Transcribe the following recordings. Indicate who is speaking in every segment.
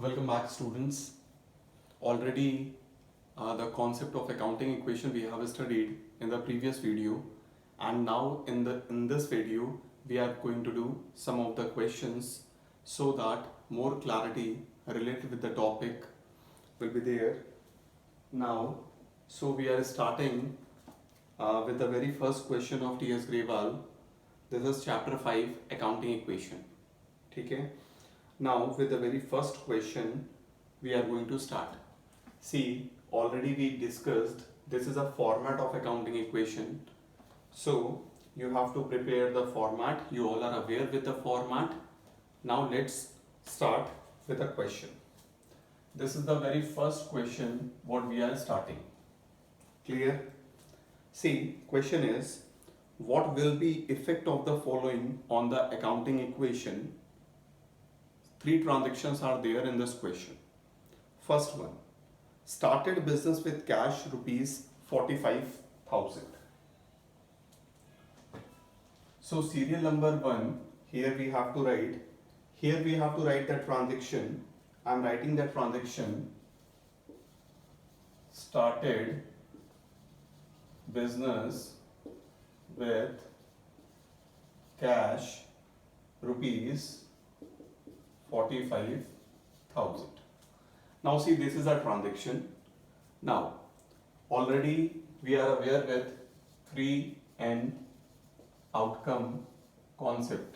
Speaker 1: Welcome back, students. Already the concept of accounting equation we have studied in the previous video, and now in this video we are going to do some of the questions so that more clarity related with the topic will be there. Now, so we are starting with the very first question of T.S. Grewal. This is chapter 5 accounting equation. Okay. Now with the very first question we are going to start. See, already we discussed this is a format of accounting equation. So you have to prepare the format. You all are aware with the format. Now let's start with a question. This is the very first question what we are starting. Clear? See, question is, what will be effect of the following on the accounting equation? Three transactions are there in this question. First one, started business with cash rupees 45,000. So serial number 1, here we have to write the transaction. I am writing the transaction. Started business with cash rupees 45,000. Now see, this is a transaction. Now already we are aware with 3N outcome concept.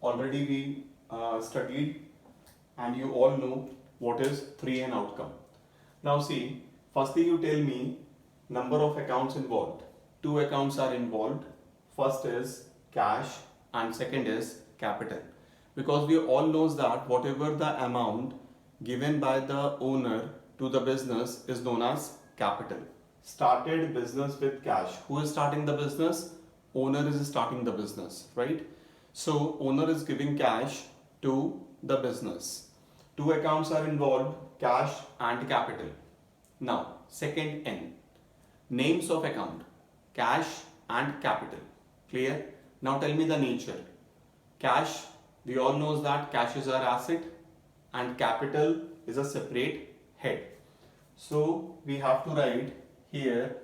Speaker 1: Already we studied, and you all know what is 3N outcome. Now see, firstly you tell me number of accounts involved. Two accounts are involved. First is cash and second is capital. Because we all knows that whatever the amount given by the owner to the business is known as capital. Started business with cash. Who is starting the business? Owner is starting the business, right? So owner is giving cash to the business. Two accounts are involved, cash and capital. Now second N, names of account, cash and capital. Clear? Now tell me the nature. Cash, we all knows that cash is our asset and capital is a separate head. So we have to write here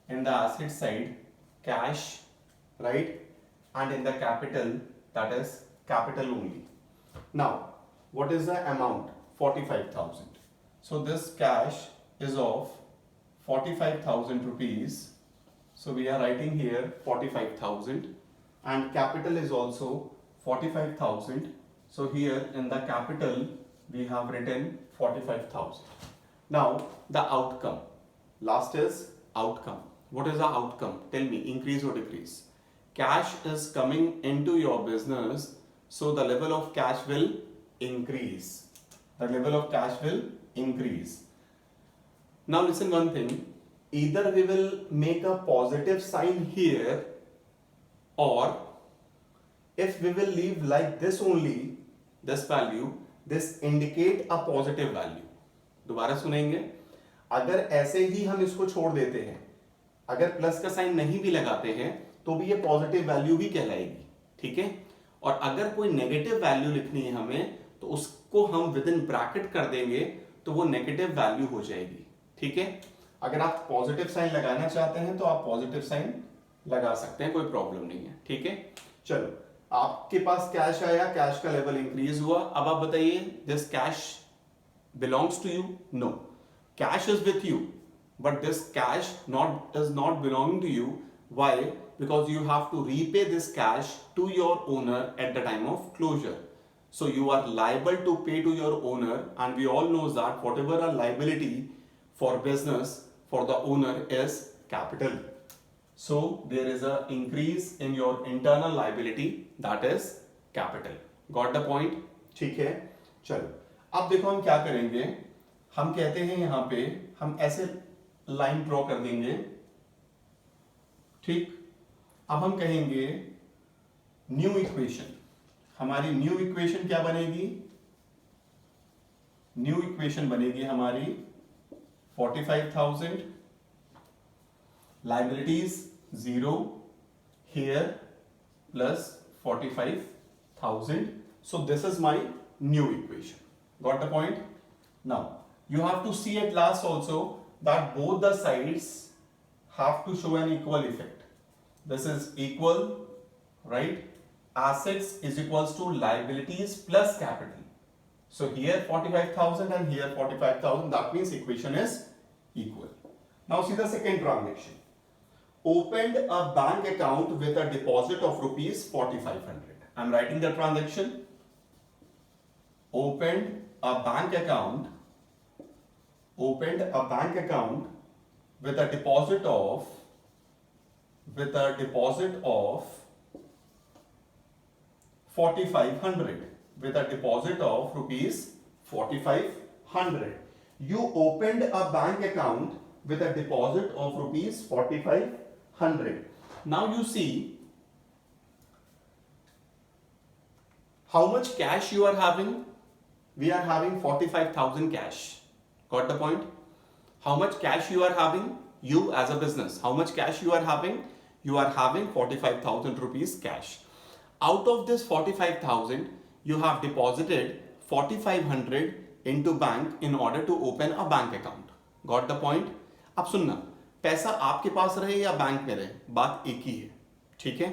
Speaker 1: in the asset side cash, right? And in the capital, that is capital only. Now what is the amount? 45,000. So this cash is of 45,000 rupees. So we are writing here 45,000, and capital is also 45,000. So here in the capital we have written 45,000. Now the outcome. Last is outcome. What is the outcome? Tell me, increase or decrease? Cash is coming into your business, so the level of cash will increase. The level of cash will increase. Now listen one thing. Either we will make a positive sign here, or if we will leave like this only, this value, this indicate a positive value. दोबारा सुनेंगे. अगर ऐसे ही हम इसको छोड़ देते हैं, अगर प्लस का साइन नहीं भी लगाते हैं, तो भी ये पॉजिटिव वैल्यू भी कहलाएगी. ठीक है? और अगर कोई नेगेटिव वैल्यू लिखनी है हमें, तो उसको हम विद इन ब्रैकेट कर देंगे, तो वो नेगेटिव वैल्यू हो जाएगी. ठीक है? अगर आप पॉजिटिव साइन लगाना चाहते हैं तो आप पॉजिटिव साइन लगा सकते हैं, कोई प्रॉब्लम नहीं है. ठीक है? चलो, आपके पास कैश आया, कैश का लेवल इंक्रीज हुआ. अब आप बताइए, this cash belongs to you? No, cash is with you, but this cash is not belonging to you. Why? Because you have to repay this cash to your owner at the time of closure. So you are liable to pay to your owner, and we all know that whatever a liability for business for the owner is capital. So there is a increase in your internal liability, that is capital. Got the point? ठीक है? चलो, अब देखो हम क्या करेंगे. हम कहते हैं यहाँ पे हम ऐसे लाइन ड्रॉ कर देंगे. ठीक? अब हम कहेंगे न्यू इक्वेशन. हमारी न्यू इक्वेशन क्या बनेगी? न्यू इक्वेशन बनेगी हमारी 45,000, liabilities 0 here plus 45,000. So this is my new equation. Got the point? Now you have to see at last also that both the sides have to show an equal effect. This is equal, right? Assets is equals to liabilities plus capital. So here 45,000 and here 45,000, that means equation is equal. Now see the second transaction. Opened a bank account with a deposit of rupees 4,500. I am writing the transaction. Opened a bank account with a deposit of 4,500, with a deposit of rupees 4,500. You opened a bank account with a deposit of rupees 4,500. Now you see how much cash you are having. We are having 45,000 cash. Got the point? How much cash you are having? You as a business, how much cash you are having? You are having 45,000 rupees cash. Out of this 45,000, you have deposited 4,500 into bank in order to open a bank account. Got the point? अब सुनना, पैसा आपके पास रहे या bank में रहे, बात एक ही है. ठीक है,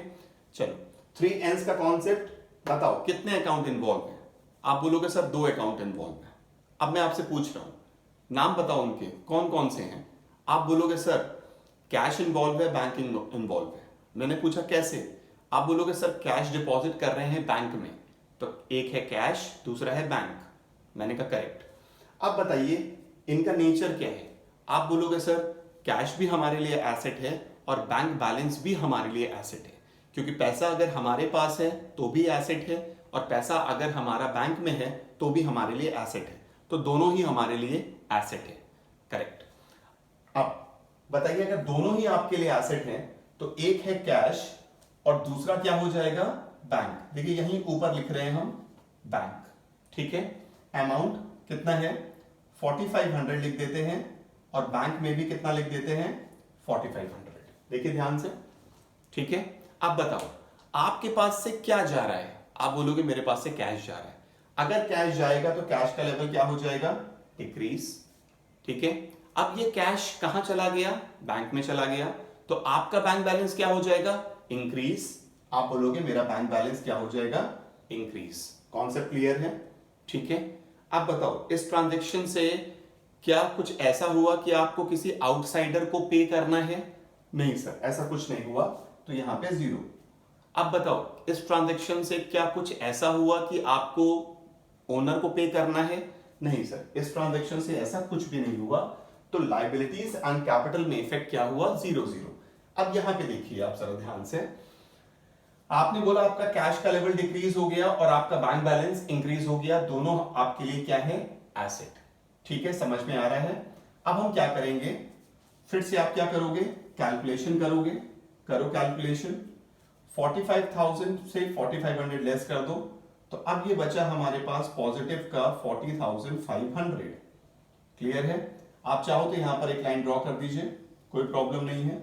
Speaker 1: चलो 3N's का कॉन्सेप्ट बताओ, कितने अकाउंट इन्वॉल्व हैं? आप बोलोगे सर 2 अकाउंट इन्वॉल्व हैं. अब मैं आपसे पूछ रहा हूं, नाम बताओ उनके, कौन कौन से हैं? आप बोलोगे सर कैश इन्वॉल्व है, बैंक इन्वॉल्व है. मैंने पूछा कैसे? आप बोलोगे सर कैश डिपॉजिट कर रहे हैं बैंक में, तो एक है कैश, दूसरा है बैंक. मैंने कहा करेक्ट. अब बताइए इनका नेचर क्या है? आप बोलोगे सर कैश भी हमारे लिए एसेट है और बैंक बैलेंस भी हमारे लिए एसेट है, क्योंकि पैसा अगर हमारे पास है तो भी एसेट है और पैसा अगर हमारा बैंक में है तो भी हमारे लिए एसेट है, तो दोनों ही हमारे लिए एसेट है. करेक्ट. अब बताइए अगर दोनों ही आपके लिए एसेट हैं तो एक है कैश और दूसरा क्या हो जाएगा? बैंक. देखिए यहीं ऊपर लिख रहे हैं हम बैंक. ठीक है, अमाउंट कितना है? 4,500 लिख देते हैं और बैंक में भी कितना लिख देते हैं? 4,500. देखिए ध्यान से. ठीक है, अब बताओ आपके पास से क्या जा रहा है? आप बोलोगे मेरे पास से कैश जा रहा है. अगर कैश जाएगा तो कैश का लेवल क्या हो जाएगा? डिक्रीज. ठीक है, अब ये कैश कहां चला गया? बैंक में चला गया, तो आपका बैंक बैलेंस क्या हो जाएगा? इंक्रीज. आप बोलोगे मेरा बैंक बैलेंस क्या हो जाएगा? इंक्रीज. कॉन्सेप्ट क्लियर है? ठीक है, अब बताओ इस ट्रांजैक्शन से क्या कुछ ऐसा हुआ कि आपको किसी आउटसाइडर को पे करना है? नहीं सर, ऐसा कुछ नहीं हुआ, तो यहां पे 0. अब बताओ इस ट्रांजैक्शन से क्या कुछ ऐसा हुआ कि आपको ओनर को पे करना है? नहीं सर, इस ट्रांजैक्शन से ऐसा कुछ भी नहीं हुआ, तो लायबिलिटीज एंड कैपिटल में इफेक्ट क्या हुआ? 0. अब यहां पे देखिए आप जरा ध्यान से. आपने बोला आपका कैश का लेवल डिक्रीज हो गया और आपका बैंक बैलेंस इंक्रीज हो गया, दोनों आपके लिए क्या है? एसेट. ठीक है, समझ में आ रहा है? अब हम क्या करेंगे, फिर से आप क्या करोगे? कैलकुलेशन करोगे. करो कैलकुलेशन. 45,000 से 4,500 लेस कर दो, तो अब ये बचा हमारे पास पॉजिटिव का 40,500. क्लियर है? आप चाहो तो यहां पर एक लाइन ड्रॉ कर दीजिए, कोई प्रॉब्लम नहीं है.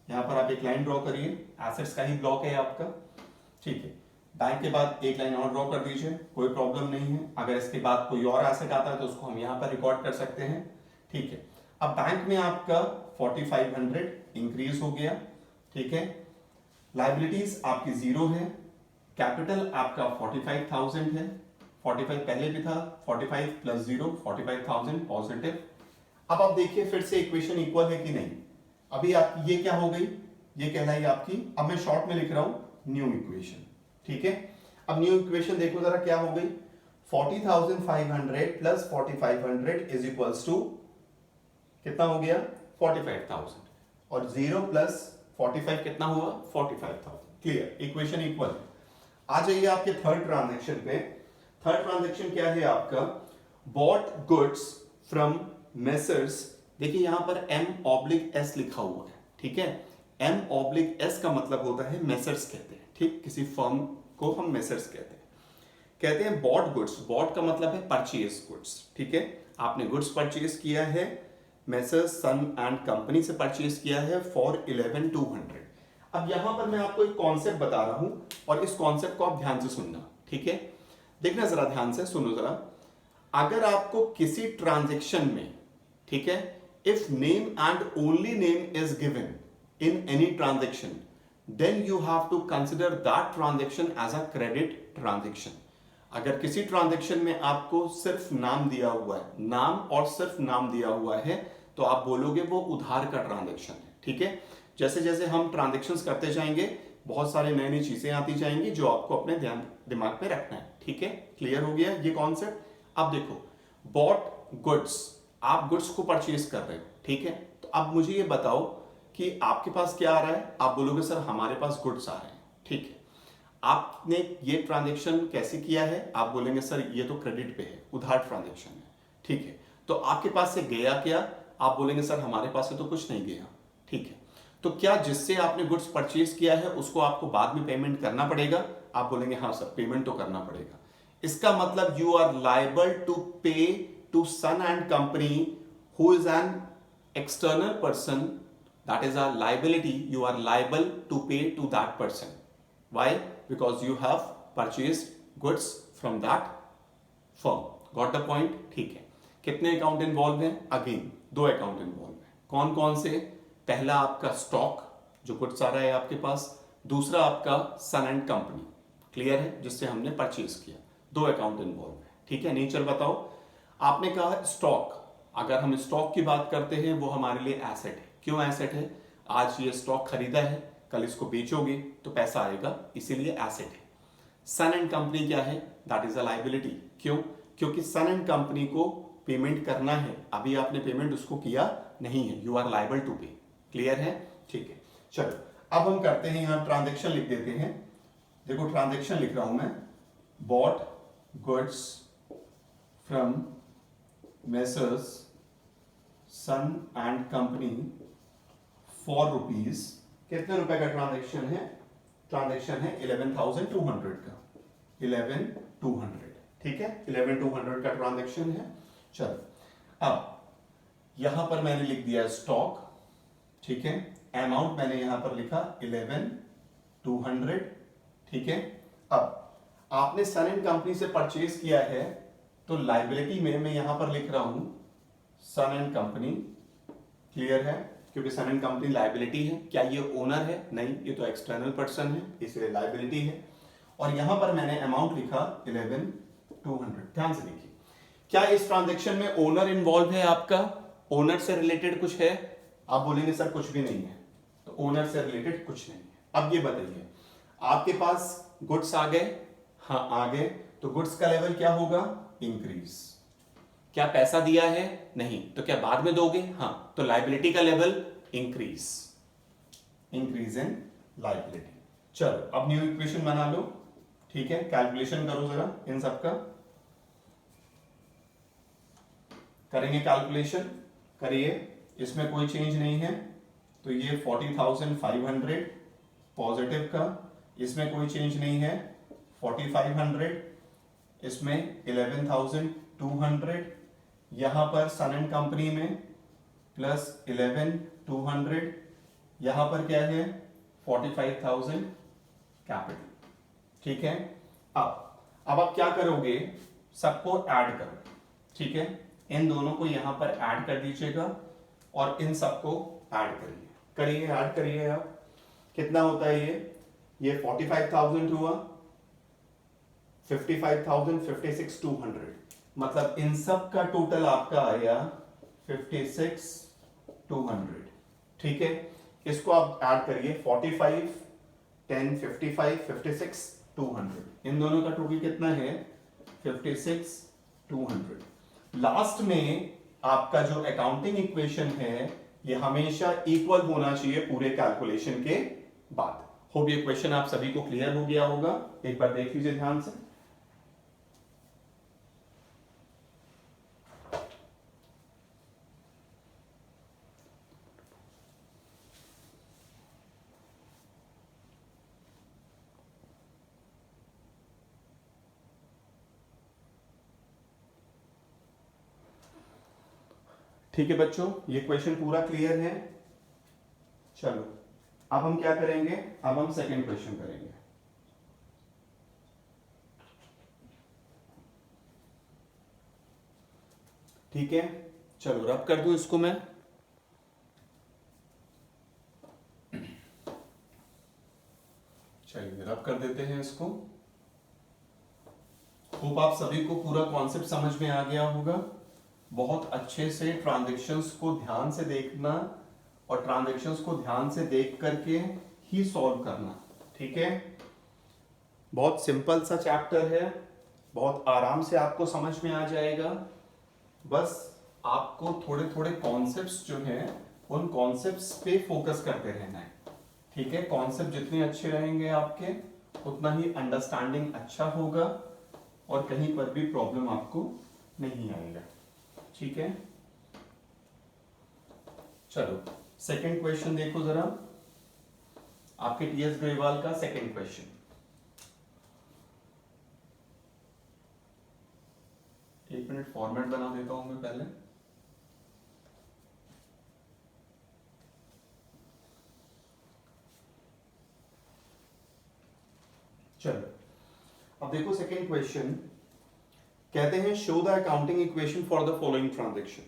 Speaker 1: यहां पर आप एक लाइन ड्रॉ करिए, एसेट्स का ही ब्लॉक है आपका. ठीक है, बैंक के बाद एक लाइन और ड्रॉ कर दीजिए, कोई प्रॉब्लम नहीं है. अगर इसके बाद कोई और एसेट आता है तो उसको हम यहां पर रिकॉर्ड कर सकते हैं. ठीक है, अब बैंक में आपका 4,500 इंक्रीज हो गया. ठीक है, लायबिलिटीज आपकी 0 है, कैपिटल आपका 45,000 है. 45 पहले भी था, 45 प्लस 0 45,000 पॉजिटिव. अब आप देखिए फिर से इक्वेशन इक्वल है कि नहीं. अभी आपकी ये क्या हो गई? ये कहलाई आपकी, अब मैं शॉर्ट में लिख रहा हूं न्यू इक्वेशन. ठीक है, अब न्यू इक्वेशन देखो जरा क्या हो गई. 40,500 प्लस 4,500 इज इक्वल्स टू कितना हो गया? 45,000. और 0 प्लस 45 कितना हुआ? 45,000. Clear, equation equal. आ जाइए आपके थर्ड ट्रांजैक्शन पे. थर्ड ट्रांजैक्शन क्या है आपका? Bot goods from messrs. देखिए यहां पर M/S लिखा हुआ है. ठीक है, M/S का मतलब होता है मेसर्स कहते हैं. ठीक, किसी फर्म को हम मेसर्स कहते हैं बॉट गुड्स. बॉट का मतलब है परचेज गुड्स. ठीक है, आपने गुड्स परचेज किया है, मेसर्स सन एंड कंपनी से परचेज किया है फॉर 11,200. अब यहां पर मैं आपको एक कॉन्सेप्ट बता रहा हूं और इस कॉन्सेप्ट को आप ध्यान से सुनना. ठीक है, देखना जरा ध्यान से सुनो जरा. अगर आपको किसी ट्रांजेक्शन में, ठीक है, if name and only name is given in any transaction, then you have to consider that transaction as a credit transaction. अगर किसी ट्रांजेक्शन में आपको सिर्फ नाम दिया हुआ है, नाम और सिर्फ नाम दिया हुआ है, तो आप बोलोगे वो उधार का ट्रांजेक्शन है। ठीक है, जैसे जैसे हम ट्रांजेक्शन्स करते जाएंगे बहुत सारे नई नई चीजें आती जाएंगी जो आपको अपने ध्यान दिमाग में रखना है। ठीक है, क्लियर हो गया ये कॉन्सेप्ट। अब देखो, बॉट गुड्स, आप गुड्स को परचेज कर रहे हो। ठीक है, तो अब मुझे ये बताओ कि आपके पास क्या आ रहा है। आप बोलोगे सर हमारे पास गुड्स आ रहे हैं। ठीक है, आपने ये ट्रांजेक्शन कैसे किया है, आप बोलेंगे सर ये तो क्रेडिट पे है, उधार ट्रांजेक्शन है। ठीक है, तो आपके पास से गया क्या, आप बोलेंगे सर हमारे पास से तो कुछ नहीं गया। ठीक है, तो क्या जिससे आपने गुड्स परचेज किया है उसको आपको बाद में पेमेंट करना पड़ेगा, आप बोलेंगे हाँ सर पेमेंट तो करना पड़ेगा। इसका मतलब you are liable to pay to son and company who is an external person, that is a liability, you are liable to pay to that person. Why? Because you have purchased goods from that firm. Got the point? ठीक है, कितने account involve हैं? Again 2 account involve हैं। कौन कौन से? पहला आपका स्टॉक जो गुड्स आ रहा है आपके पास, दूसरा आपका सन एंड कंपनी, क्लियर है, जिससे हमने परचेज किया। 2 अकाउंट इन्वॉल्व है। ठीक है, नेचर बताओ। आपने कहा स्टॉक, अगर हम स्टॉक की बात करते हैं वो हमारे लिए एसेट है। क्यों एसेट है? आज ये स्टॉक खरीदा है, कल इसको बेचोगे तो पैसा आएगा, इसीलिए एसेट है। सन एंड कंपनी क्या है? That is a liability. क्यों? क्योंकि सन एंड कंपनी को पेमेंट करना है, अभी आपने पेमेंट उसको किया नहीं है, यू आर लायबल टू पे। क्लियर है? ठीक है, चलो अब हम करते हैं, यहां ट्रांजेक्शन लिख देते हैं। देखो ट्रांजेक्शन लिख रहा हूं मैं, bought goods from messrs son and company for rupees, कितने रुपए का ट्रांजेक्शन है? ट्रांजेक्शन है 11,200 का, 11,200। ठीक है, 11,200 का ट्रांजेक्शन है। चलो अब यहां पर मैंने लिख दिया स्टॉक। ठीक है, अमाउंट मैंने यहां पर लिखा 11,200। ठीक है, अब आपने सन एंड कंपनी से परचेज किया है, तो लाइबिलिटी में मैं यहां पर लिख रहा हूं सन एंड कंपनी। क्लियर है? क्योंकि सन एंड कंपनी लायबिलिटी है। क्या ये ओनर है? नहीं, ये तो एक्सटर्नल पर्सन है, इसलिए लायबिलिटी है। और यहां पर मैंने अमाउंट लिखा 11,200। ध्यान से देखिए, क्या इस ट्रांजेक्शन में ओनर इन्वॉल्व है? आपका ओनर से रिलेटेड कुछ है? आप बोलेंगे सर कुछ भी नहीं है, तो ओनर से रिलेटेड कुछ नहीं है। अब ये बताइए, आपके पास गुड्स आ गए? हाँ आ गए, तो गुड्स का लेवल क्या होगा? इंक्रीज। क्या पैसा दिया है? नहीं, तो क्या बाद में दोगे? हाँ, तो लायबिलिटी का level increase, increase in liability. चलो अब न्यू इक्वेशन बना लो। ठीक है, कैलकुलेशन करो जरा इन सबका, करेंगे कैलकुलेशन, करिए, इसमें कोई चेंज नहीं है। तो ये 40,500 पॉजिटिव का, इसमें कोई चेंज नहीं है, 4,500, इसमें 11,200, यहां पर सन एंड कंपनी में प्लस 11,200, यहां पर क्या है? 45,000 कैपिटल। ठीक है, अब आप क्या करोगे? सबको ऐड करो। ठीक है, इन दोनों को यहां पर ऐड कर दीजिएगा और इन सबको ऐड करिए, करिए ऐड करिए। आप कितना होता है ये 45,000 हुआ, 55,000, 56,200, मतलब इन सब का टोटल आपका आया 56,200। ठीक है, इसको आप ऐड करिए, 45, 10, 55, 56,200, इन दोनों का टोटल कितना है? 56,200। लास्ट में आपका जो अकाउंटिंग इक्वेशन है ये हमेशा इक्वल होना चाहिए पूरे कैलकुलेशन के बाद। होप ये क्वेश्चन आप सभी को क्लियर हो गया होगा, एक बार देख लीजिए ध्यान से। ठीक है बच्चों, ये क्वेश्चन पूरा क्लियर है। चलो अब हम क्या करेंगे? अब हम सेकंड क्वेश्चन करेंगे। ठीक है, चलो रब कर दूं इसको मैं। चलिए रब कर देते हैं इसको। होप आप सभी को पूरा कॉन्सेप्ट समझ में आ गया होगा। बहुत अच्छे से ट्रांजैक्शंस को ध्यान से देखना और ट्रांजैक्शंस को ध्यान से देख करके ही सॉल्व करना, ठीक है। बहुत सिंपल सा चैप्टर है, बहुत आराम से आपको समझ में आ जाएगा। बस आपको थोड़े थोड़े कॉन्सेप्ट्स जो हैं उन कॉन्सेप्ट्स पे फोकस करते रहना है, ठीक है। कॉन्सेप्ट जितने अच्छे रहेंगे आपके उतना ही अंडरस्टैंडिंग अच्छा होगा और कहीं पर भी प्रॉब्लम आपको नहीं आएगा, ठीक है। चलो सेकंड क्वेश्चन देखो जरा, आपके टीएस ग्रेवाल का सेकंड क्वेश्चन। एक मिनट फॉर्मेट बना देता हूं मैं पहले। चलो अब देखो सेकंड क्वेश्चन, कहते हैं show the accounting equation for the following transaction.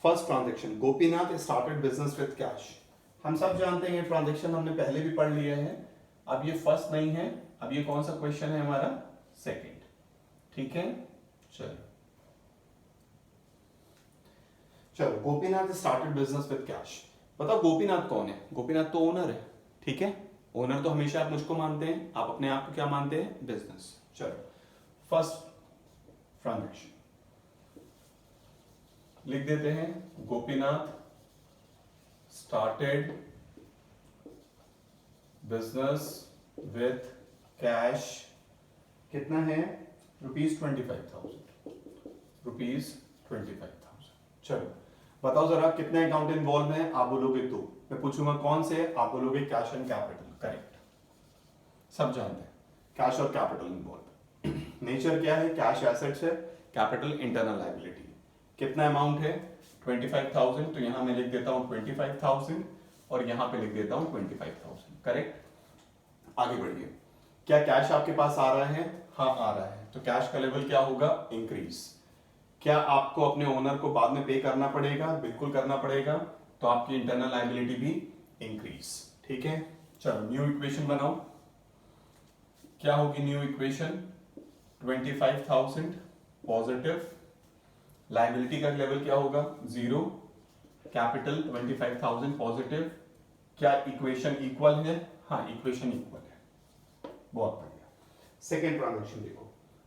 Speaker 1: First transaction, Gopinath started business with cash. हम सब जानते हैं ये ट्रांजैक्शन हमने पहले भी पढ़ लिया है। अब ये फर्स्ट नहीं है, अब ये कौन सा क्वेश्चन है हमारा, सेकंड, ठीक है। चलो Gopinath started business with cash. बताओ गोपीनाथ कौन है? गोपीनाथ तो ओनर है, ठीक है। ओनर तो हमेशा आप मुझको मानते हैं, आप अपने आप को क्या मानते हैं, बिजनेस। चलो फर्स्ट ट्रांजैक्शन लिख देते हैं, Gopinath started business with cash. कितना है, ₹25,000, ₹25,000। चलो बताओ जरा कितने अकाउंट इन्वॉल्व हैं? आप बोलोगे दो। मैं पूछूंगा कौन से, आप बोलोगे कैश एंड कैपिटल। करेक्ट, सब जानते हैं कैश और कैपिटल इन्वॉल्व। नेचर क्या है, कैश एसेट्स है, कैपिटल इंटरनल लायबिलिटी। कितना अमाउंट है, 25,000, तो यहां मैं लिख देता हूं 25,000 और यहां पे लिख देता हूं 25,000। करेक्ट, आगे बढ़िए। क्या कैश आपके पास आ रहा है? हाँ आ रहा है, तो कैश का लेवल क्या होगा, इंक्रीज। क्या आपको अपने ओनर को बाद में पे करना पड़ेगा? बिल्कुल करना पड़ेगा, तो आपकी इंटरनल लायबिलिटी भी इंक्रीज, ठीक है। चलो न्यू इक्वेशन बनाओ। क्या होगी न्यू इक्वेशन, 25,000 पॉजिटिव, लायबिलिटी का लेवल क्या होगा, 0, कैपिटल 25,000 पॉजिटिव। क्या इक्वेशन इक्वल है? हाँ इक्वेशन इक्वल है, बहुत बढ़िया। सेकेंड ट्रांजेक्शन देखो,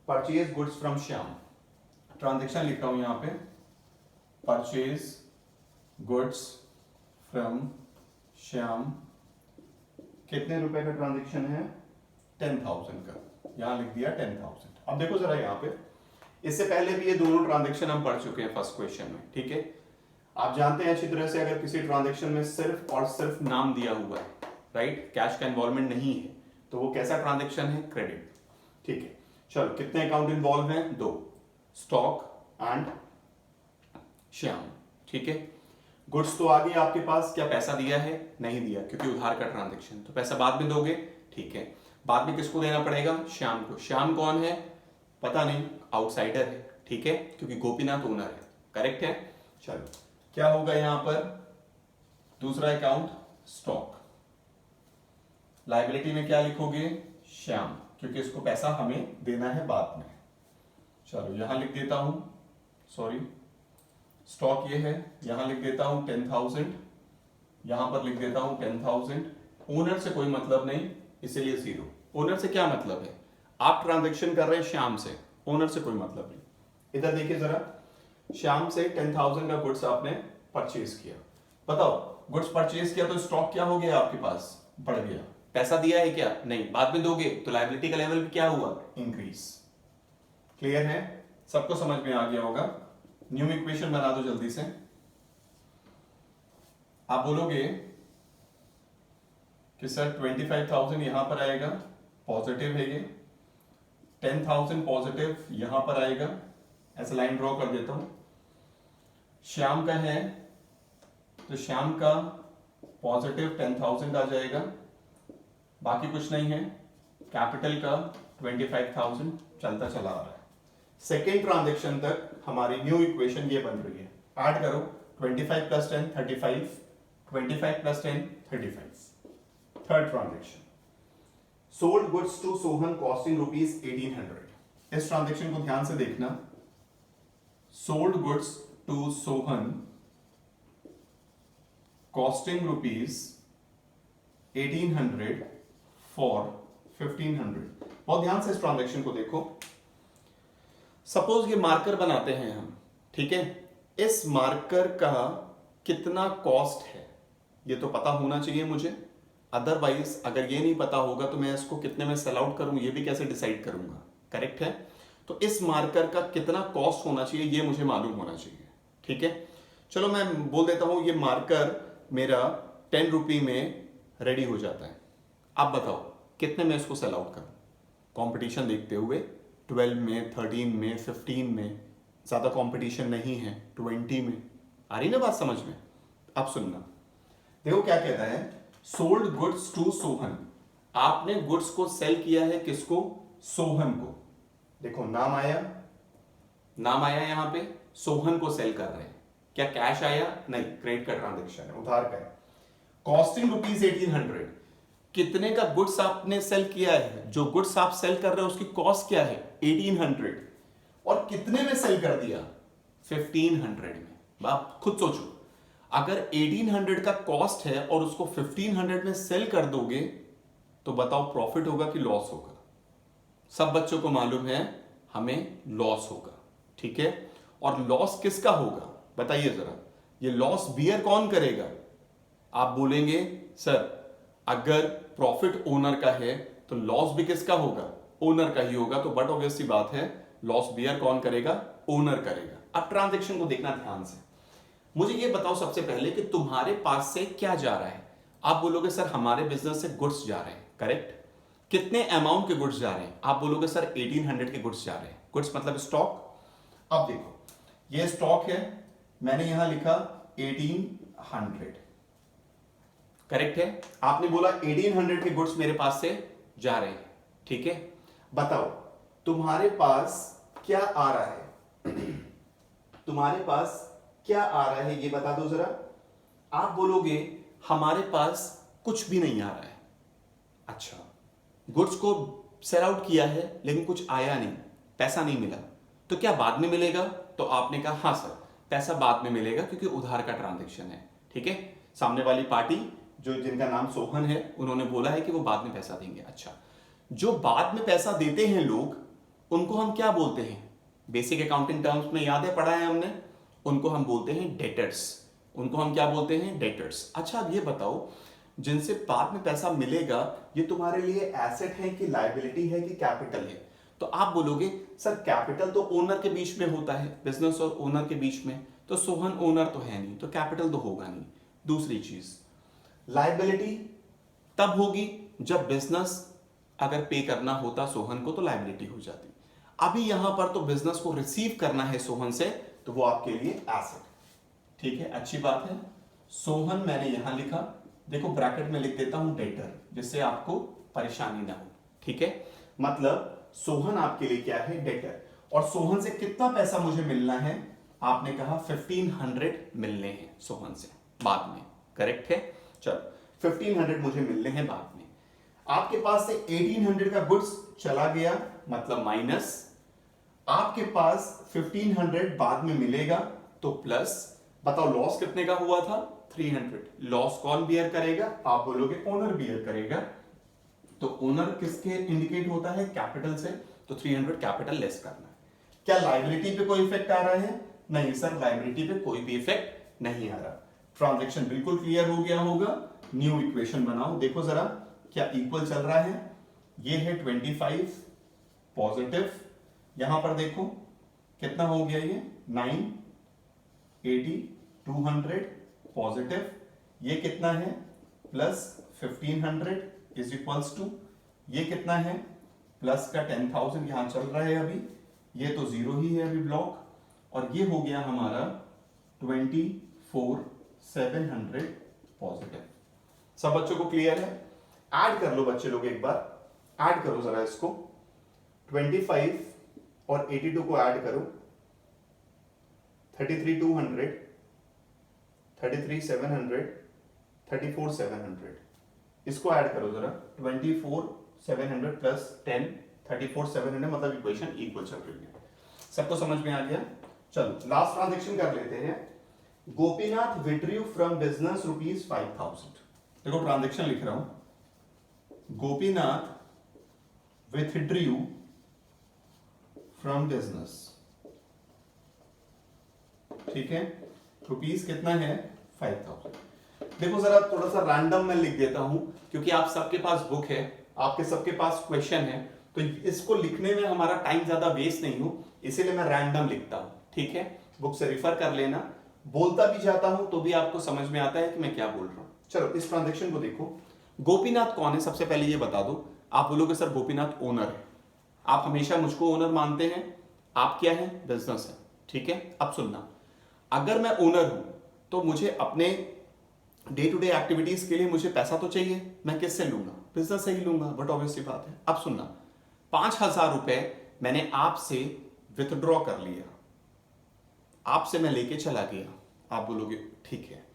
Speaker 1: purchase goods from Shyam. Transaction लिख रहा हूं यहां पे, परचेज गुड्स फ्रॉम श्याम। कितने रुपए का ट्रांजेक्शन है, 10,000 का, यहां लिख दिया 10,000। अब देखो जरा यहां पे, इससे पहले भी ये दोनों ट्रांजेक्शन हम पढ़ चुके हैं फर्स्ट क्वेश्चन में, ठीक है। आप जानते हैं अच्छी तरह से, अगर किसी ट्रांजेक्शन में सिर्फ और सिर्फ नाम दिया हुआ है, राइट, कैश का इन्वॉल्वमेंट नहीं है, तो वो कैसा ट्रांजेक्शन है, क्रेडिट, ठीक है। चलो कितने अकाउंट इन्वॉल्व हैं, दो, स्टॉक एंड श्याम, ठीक है। गुड्स तो आ गई आपके पास, क्या पैसा दिया है? नहीं दिया, क्योंकि उधार का ट्रांजेक्शन, तो पैसा बाद में दोगे, ठीक है। बाद में किसको देना पड़ेगा, श्याम को। श्याम कौन है, पता नहीं, आउटसाइडर है, ठीक है, क्योंकि गोपीनाथ ओनर है, करेक्ट है। चलो क्या होगा यहां पर, दूसरा अकाउंट स्टॉक, लायबिलिटी में क्या लिखोगे, श्याम, क्योंकि इसको पैसा हमें देना है बाद में। चलो यहां लिख देता हूं, सॉरी स्टॉक ये है, यहां लिख देता हूं 10,000, यहां पर लिख देता हूं 10,000। ओनर से कोई मतलब नहीं, इसीलिए 0। ओनर से क्या मतलब है, आप ट्रांजैक्शन कर रहे हैं श्याम से, ओनर से कोई मतलब नहीं। इधर देखिए जरा, श्याम से 10,000 का गुड्स आपने परचेज किया। बताओ गुड्स परचेज किया तो स्टॉक क्या हो गया आपके पास, बढ़ गया। पैसा दिया है क्या, नहीं, बाद में दोगे, तो लायबिलिटी का लेवल भी क्या हुआ, इंक्रीज। क्लियर है, सबको समझ में आ गया होगा। न्यू इक्वेशन बना दो जल्दी से। आप बोलोगे कि सर 25,000 यहां पर आएगा, पॉजिटिव है ये, 10,000 पॉजिटिव यहां पर आएगा, ऐसा लाइन ड्रॉ कर देता हूं। श्याम का है तो श्याम का पॉजिटिव 10,000 आ जाएगा, बाकी कुछ नहीं है। कैपिटल का 25,000 चलता चला आ रहा है। सेकेंड ट्रांजेक्शन तक हमारी न्यू इक्वेशन ये बन रही है। ऐड करो 25 plus 10 35, 25 plus 10 35। Third transaction, sold goods to Sohan costing rupees 1800। इस ट्रांजेक्शन को ध्यान से देखना। Sold goods to Sohan costing rupees 1800 for 1500। बहुत ध्यान से इस ट्रांजेक्शन को देखो। सपोज ये मार्कर बनाते हैं हम, ठीक है। इस मार्कर का कितना कॉस्ट है ये तो पता होना चाहिए मुझे, अदरवाइज अगर ये नहीं पता होगा तो मैं इसको कितने में सेल आउट करूं ये भी कैसे डिसाइड करूंगा, करेक्ट है। तो इस मार्कर का कितना कॉस्ट होना चाहिए ये मुझे मालूम होना चाहिए, ठीक है। चलो मैं बोल देता हूं ये मार्कर मेरा 10 रुपये में रेडी हो जाता है। अब बताओ कितने में इसको सेल आउट करूं, कंपटीशन देखते हुए 12 में, 13 में, 15 में, ज्यादा कंपटीशन नहीं है, 20 में। आ रही ना बात समझ में। अब सुनना, देखो क्या कहता है, सोल्ड गुड्स टू सोहन। आपने गुड्स को सेल किया है किसको, सोहन को। देखो नाम आया यहां पे, सोहन को सेल कर रहे हैं। क्या कैश आया, नहीं, क्रेडिट का ट्रांजेक्शन है, उधार का है। Costing rupees 1800। कितने का गुड्स आपने सेल किया है, जो गुड्स आप सेल कर रहे हो उसकी कॉस्ट क्या है 1800, और कितने में सेल कर दिया 1500 में। आप खुद सोचो, अगर 1800 का कॉस्ट है और उसको 1500 में सेल कर दोगे तो बताओ प्रॉफिट होगा कि लॉस होगा। सब बच्चों को मालूम है हमें लॉस होगा, ठीक है। और लॉस किसका होगा बताइए जरा, ये लॉस बियर कौन करेगा। आप बोलेंगे सर अगर प्रॉफिट ओनर का है तो लॉस भी किसका होगा, ओनर का ही होगा। तो बट ऑब्वियस सी बात है, लॉस बियर कौन करेगा, ओनर करेगा। अब ट्रांजैक्शन को देखना ध्यान से। मुझे ये बताओ सबसे पहले कि तुम्हारे पास से क्या जा रहा है। आप बोलोगे सर हमारे बिजनेस से गुड्स जा रहे हैं, करेक्ट। कितने अमाउंट के गुड्स जा रहे हैं, आप बोलोगे सर 1800 के गुड्स जा रहे हैं। गुड्स मतलब स्टॉक। अब देखो ये स्टॉक है, मैंने यहां लिखा 1800, करेक्ट है। आपने बोला 1800 के गुड्स मेरे पास से जा रहे हैं, ठीक है। बताओ तुम्हारे पास क्या आ रहा है तुम्हारे पास क्या आ रहा है ये बता दो जरा। आप बोलोगे हमारे पास कुछ भी नहीं आ रहा है। अच्छा, गुड्स को सेल आउट किया है लेकिन कुछ आया नहीं, पैसा नहीं मिला, तो क्या बाद में मिलेगा। तो आपने कहा हाँ सर पैसा बाद में मिलेगा क्योंकि उधार का ट्रांजैक्शन है, ठीक है। सामने वाली पार्टी जो जिनका नाम सोहन है उन्होंने बोला है कि वो बाद में पैसा देंगे। अच्छा, जो बाद में पैसा देते हैं लोग उनको हम क्या बोलते हैं, बेसिक अकाउंटिंग टर्म्स में याद है पढ़ा है हमने, उनको हम बोलते हैं डेटर्स। उनको हम क्या बोलते हैं, डेटर्स। अच्छा अब ये बताओ जिनसे बाद में पैसा मिलेगा ये तुम्हारे लिए एसेट है कि लायबिलिटी है कि कैपिटल है। तो आप बोलोगे सर कैपिटल तो ओनर के बीच में होता है, बिजनेस और ओनर के बीच में, तो सोहन ओनर तो है नहीं तो कैपिटल तो होगा नहीं। दूसरी चीज लायबिलिटी तब होगी जब बिजनेस अगर पे करना होता सोहन को तो लायबिलिटी हो जाती। अभी यहां पर तो बिजनेस को रिसीव करना है सोहन से तो वो आपके लिए एसेट, ठीक है। अच्छी बात है। सोहन मैंने यहां लिखा, देखो ब्रैकेट में लिख देता हूं डेटर जिससे आपको परेशानी ना हो, ठीक है। मतलब सोहन आपके लिए क्या है, डेटर। और सोहन से कितना पैसा मुझे मिलना है, आपने कहा 1500 मिलने हैं सोहन से बाद में, करेक्ट है। चलो 1500 मुझे मिलने हैं बाद में। आपके पास से 1800 का गुड्स चला गया मतलब माइनस, आपके पास 1500 बाद में मिलेगा तो प्लस। बताओ लॉस कितने का हुआ था 300। लॉस कौन बियर करेगा, आप बोलोगे ओनर बियर करेगा। तो ओनर किसके इंडिकेट होता है, कैपिटल से, तो 300 कैपिटल लेस करना है। क्या लायबिलिटी पे कोई इफेक्ट आ रहा है, नहीं सर लायबिलिटी पे कोई भी इफेक्ट नहीं आ रहा। ट्रांजैक्शन बिल्कुल क्लियर हो गया होगा। न्यू इक्वेशन बनाओ, देखो जरा क्या इक्वल चल रहा है। ये है 25 पॉजिटिव, यहां पर देखो कितना हो गया ये 9 80 200 पॉजिटिव, ये कितना है प्लस 1500 इज इक्वल्स टू ये कितना है प्लस का 10,000 यहां चल रहा है अभी, ये तो जीरो ही है अभी ब्लॉक, और ये हो गया हमारा 24,700 पॉजिटिव। सब बच्चों को क्लियर है। ऐड कर लो बच्चे लोग, एक बार ऐड करो जरा इसको। 25 और 82 को ऐड करो, 33,200, 33,700, 34,700, इसको ऐड करो जरा, 24,700 प्लस 10, 34,700, मतलब इक्वेशन इक्वल चल रही है। सबको समझ में आ गया? चलो लास्ट ट्रांजेक्शन कर लेते हैं। Gopinath withdrew from business ₹5,000। देखो ट्रांजेक्शन लिख रहा हूं, गोपीनाथ विथड्रू फ्रॉम बिजनेस, ठीक है, रुपीस कितना है 5,000। देखो जरा थोड़ा सा रैंडम मैं लिख देता हूं, क्योंकि आप सबके पास बुक है, आपके सबके पास क्वेश्चन है, तो इसको लिखने में हमारा टाइम ज्यादा वेस्ट नहीं हो, इसीलिए मैं रैंडम लिखता हूं, ठीक है। बुक से रिफर कर लेना, बोलता भी जाता हूं तो भी आपको समझ में आता है कि मैं क्या बोल रहा हूं। चलो इस ट्रांजेक्शन को देखो। गोपीनाथ कौन है, सबसे पहले ये बता दो। आप बोलोगे सर गोपीनाथ ओनर है, आप हमेशा मुझको ओनर मानते हैं, आप क्या है, बिजनेस है, ठीक है। अब सुनना, अगर मैं ओनर हूं तो मुझे अपने डे टू डे एक्टिविटीज के लिए मुझे पैसा तो चाहिए, मैं किससे लूंगा, बिजनेस से ही लूंगा, बट ऑब्वियस सी बात है। अब सुनना, 5,000 रुपए मैंने आपसे विथड्रॉ कर लिया, आपसे मैं लेके चला गया, आप बोलोगे ठीक है।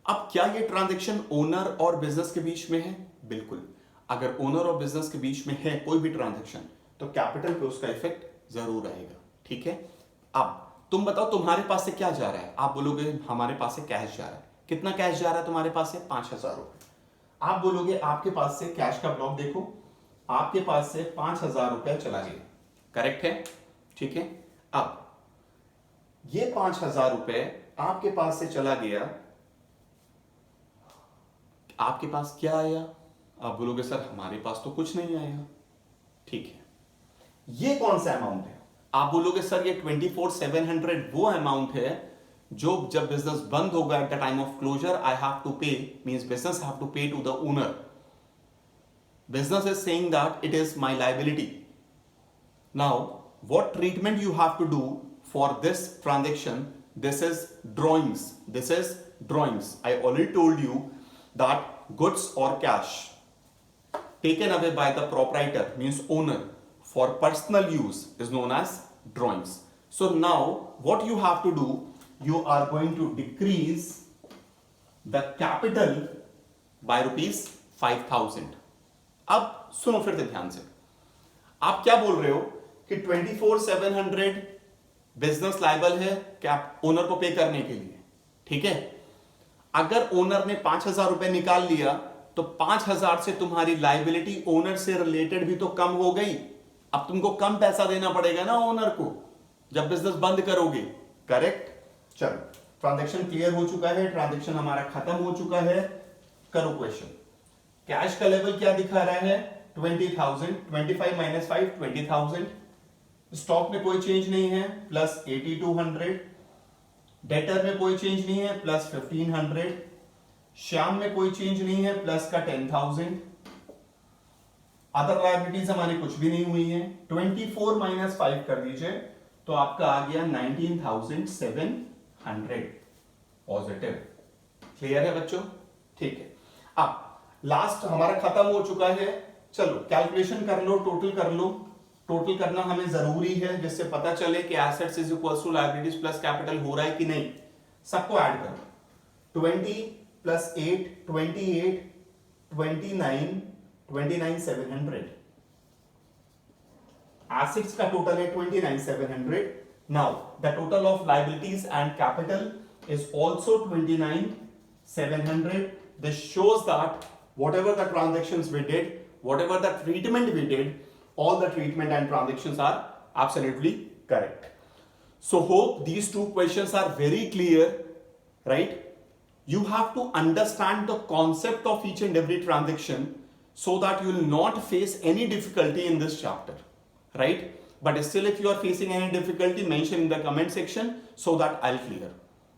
Speaker 1: अब क्या ये ट्रांजैक्शन ओनर और बिजनेस के बीच में है? बिल्कुल। अगर ओनर और बिजनेस के बीच में है कोई भी ट्रांजैक्शन, तो कैपिटल पे उसका इफेक्ट जरूर आएगा, ठीक है। अब तुम बताओ तुम्हारे पास से क्या जा रहा है, आप बोलोगे हमारे पास से कैश जा रहा है। कितना कैश जा रहा है तुम्हारे पास से? 5,000 रुपए। आप बोलोगे आपके पास से कैश का ब्लॉक देखो, आपके पास से 5,000 रुपए चला गया, करेक्ट है, ठीक है। अब ये 5,000 रुपए आपके पास से चला गया, आपके पास क्या आया? आप बोलोगे सर हमारे पास तो कुछ नहीं आया, ठीक है। ये कौन सा अमाउंट है? आप बोलोगे सर ये 24,700 वो अमाउंट है जो जब बिजनेस बंद होगा at the time of closure I have to pay, means business have to pay to the owner. Business is saying that it is my liability. Now what treatment you have to do for this transaction? This is drawings, this is drawings. I already told you that goods or cash taken away by the proprietor, means owner, for personal use is known as drawings. So now what you have to do, you are going to decrease the capital by ₹5,000. अब सुनो फिर से ध्यान से, आप क्या बोल रहे हो कि 24,700 बिजनेस लायबल है क्या ओनर को पे करने के लिए, ठीक है। अगर ओनर ने 5,000 रुपए निकाल लिया तो 5,000 से तुम्हारी लायबिलिटी ओनर से रिलेटेड भी तो कम हो गई। अब तुमको कम पैसा देना पड़ेगा ना ओनर को जब बिजनेस बंद करोगे, करेक्ट। चलो ट्रांजैक्शन क्लियर हो चुका है, ट्रांजैक्शन हमारा खत्म हो चुका है। करो क्वेश्चन। कैश का लेवल क्या दिखा रहा है? 20,000, 25 माइनस 5 20,000। स्टॉक में कोई चेंज नहीं है, प्लस 8,200। डेटर में कोई चेंज नहीं है, प्लस 1,500। श्याम में कोई चेंज नहीं है, प्लस का 10,000। अदर लायबिलिटीज हमारी कुछ भी नहीं हुई है। 24 माइनस 5 कर दीजिए तो आपका आ गया 19,700 पॉजिटिव। क्लियर है बच्चों? ठीक है। अब लास्ट हमारा खत्म हो चुका है। चलो कैलकुलेशन कर लो, टोटल कर लो। टोटल करना हमें जरूरी है जिससे पता चले कि assets is equal to liabilities plus capital हो रहा है कि नहीं। सबको ऐड करो। 20 प्लस 8 28 29 29,700। एसेट्स का टोटल है 29,700। Now the total of liabilities and capital is also 29,700. This shows that whatever the transactions we did, whatever the treatment we did, all the treatment and transactions are absolutely correct. So hope these two questions are very clear, right? You have to understand the concept of each and every transaction so that you will not face any difficulty in this chapter, right? But still if you are facing any difficulty, mention in the comment section so that I'll clear.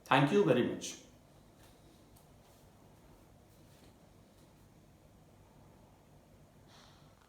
Speaker 1: Thank you very much.